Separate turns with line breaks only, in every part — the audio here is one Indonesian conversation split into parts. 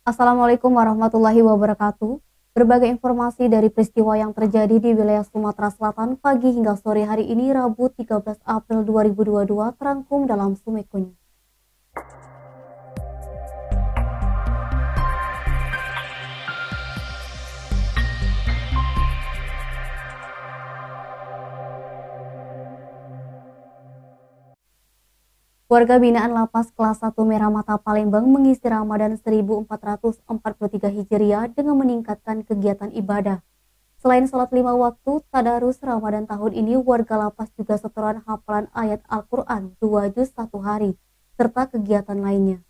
Assalamualaikum warahmatullahi wabarakatuh. Berbagai informasi dari peristiwa yang terjadi di wilayah Sumatera Selatan pagi hingga sore hari ini Rabu 13 April 2022 terangkum dalam Sumekunya. Warga binaan Lapas Kelas 1 Merah Mata Palembang mengisi Ramadan 1443 Hijriah dengan meningkatkan kegiatan ibadah. Selain sholat 5 waktu, tadarus Ramadan tahun ini warga lapas juga setoran hafalan ayat Al-Quran 2 juz 1 hari, serta kegiatan lainnya.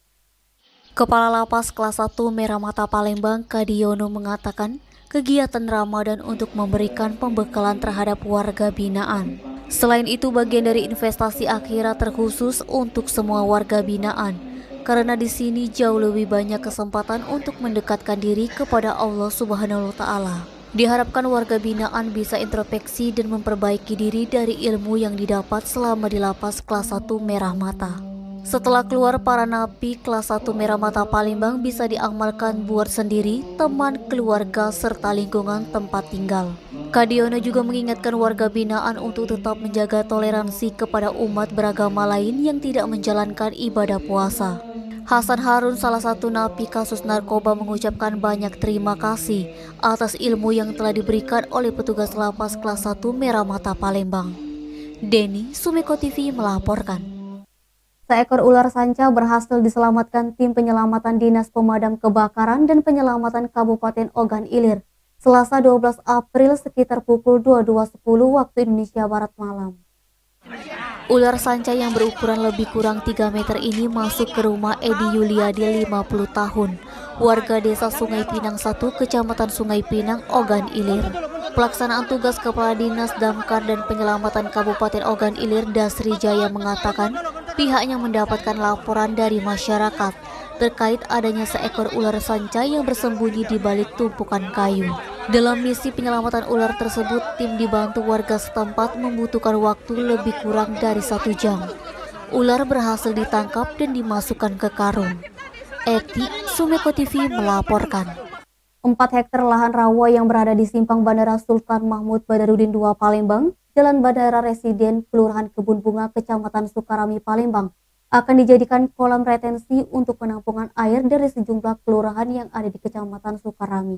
Kepala Lapas Kelas 1 Merah Mata Palembang, Kadiono mengatakan, kegiatan Ramadan untuk memberikan pembekalan terhadap warga binaan. Selain itu, bagian dari investasi akhirat terkhusus untuk semua warga binaan, karena di sini jauh lebih banyak kesempatan untuk mendekatkan diri kepada Allah Subhanahu wa Ta'ala. Diharapkan warga binaan bisa introspeksi dan memperbaiki diri dari ilmu yang didapat selama di Lapas Kelas 1 Merah Mata. Setelah keluar, para napi Kelas 1 Merah Mata Palembang bisa diamalkan buat sendiri, teman, keluarga, serta lingkungan tempat tinggal. Kadiono juga mengingatkan warga binaan untuk tetap menjaga toleransi kepada umat beragama lain yang tidak menjalankan ibadah puasa. Hasan Harun, salah satu napi kasus narkoba, mengucapkan banyak terima kasih atas ilmu yang telah diberikan oleh petugas Lapas Kelas 1 Merah Mata Palembang. Denny, Sumeko TV melaporkan. Seekor ular sanca berhasil diselamatkan tim penyelamatan Dinas Pemadam Kebakaran dan Penyelamatan Kabupaten Ogan Ilir, Selasa 12 April sekitar pukul 22.10 waktu Indonesia Barat malam. Ular sanca yang berukuran lebih kurang 3 meter ini masuk ke rumah Edi Yuliadi 50 tahun, warga desa Sungai Pinang 1, Kecamatan Sungai Pinang, Ogan Ilir. Pelaksanaan tugas Kepala Dinas Damkar dan Penyelamatan Kabupaten Ogan Ilir, Dasri Jaya, mengatakan pihaknya mendapatkan laporan dari masyarakat terkait adanya seekor ular sanca yang bersembunyi di balik tumpukan kayu. Dalam misi penyelamatan ular tersebut, tim dibantu warga setempat membutuhkan waktu lebih kurang dari 1 jam. Ular berhasil ditangkap dan dimasukkan ke karung. Eti, Sumeko TV melaporkan. 4 hektar lahan rawa yang berada di simpang Bandara Sultan Mahmud Badarudin II Palembang, Jalan Bandara Residen, Kelurahan Kebun Bunga, Kecamatan Sukarami, Palembang, akan dijadikan kolam retensi untuk penampungan air dari sejumlah kelurahan yang ada di Kecamatan Sukarami.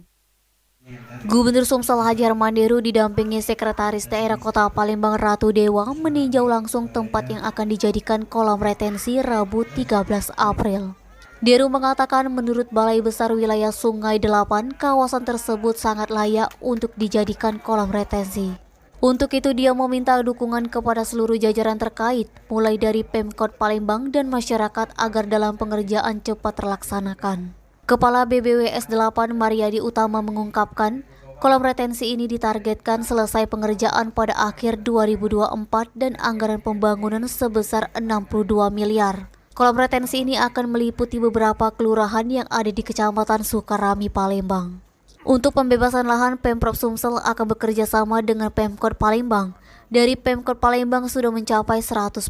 Gubernur Sumsel Hajar Manderu didampingi Sekretaris Daerah Kota Palembang Ratu Dewa meninjau langsung tempat yang akan dijadikan kolam retensi Rabu 13 April. Deru mengatakan menurut Balai Besar Wilayah Sungai 8, kawasan tersebut sangat layak untuk dijadikan kolam retensi. Untuk itu dia meminta dukungan kepada seluruh jajaran terkait, mulai dari Pemkot Palembang dan masyarakat agar dalam pengerjaan cepat terlaksanakan. Kepala BBWS 8 Mariadi Utama mengungkapkan, kolam retensi ini ditargetkan selesai pengerjaan pada akhir 2024 dan anggaran pembangunan sebesar 62 miliar. Kolam retensi ini akan meliputi beberapa kelurahan yang ada di Kecamatan Sukarami, Palembang. Untuk pembebasan lahan, Pemprov Sumsel akan bekerja sama dengan Pemkot Palembang. Dari Pemkot Palembang sudah mencapai 100%,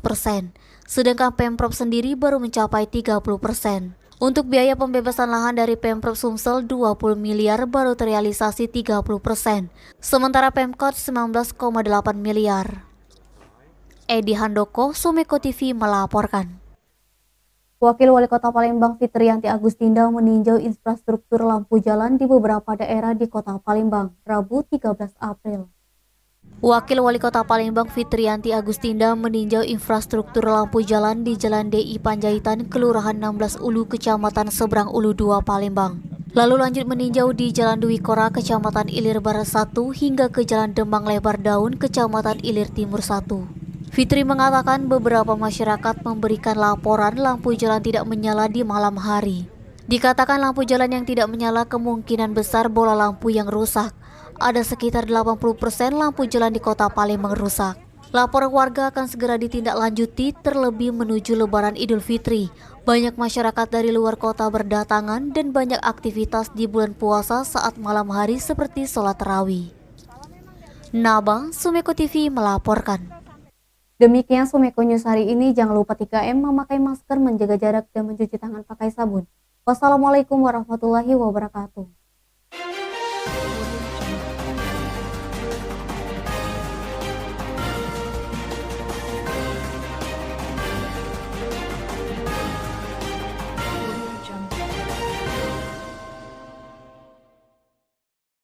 sedangkan Pemprov sendiri baru mencapai 30%. Untuk biaya pembebasan lahan dari Pemprov Sumsel 20 miliar baru terrealisasi 30%, sementara Pemkot 19,8 miliar. Edi Handoko, Sumeko TV melaporkan. Wakil Wali Kota Palembang Fitriyanti Agustinda meninjau infrastruktur lampu jalan di beberapa daerah di Kota Palembang, Rabu 13 April. Wakil Wali Kota Palembang Fitriyanti Agustinda meninjau infrastruktur lampu jalan di Jalan DI Panjaitan, Kelurahan 16 Ulu, Kecamatan Seberang Ulu 2, Palembang. Lalu lanjut meninjau di Jalan Dwi Kora, Kecamatan Ilir Barat 1 hingga ke Jalan Demang Lebar Daun, Kecamatan Ilir Timur 1. Fitri mengatakan beberapa masyarakat memberikan laporan lampu jalan tidak menyala di malam hari. Dikatakan lampu jalan yang tidak menyala kemungkinan besar bola lampu yang rusak. Ada sekitar 80% lampu jalan di Kota Palembang rusak. Laporan warga akan segera ditindaklanjuti terlebih menuju Lebaran Idul Fitri. Banyak masyarakat dari luar kota berdatangan dan banyak aktivitas di bulan puasa saat malam hari seperti sholat tarawih. Nabang, Sumeko TV melaporkan. Demikian Sumeko News hari ini, jangan lupa 3M, memakai masker, menjaga jarak, dan mencuci tangan pakai sabun. Wassalamualaikum warahmatullahi wabarakatuh.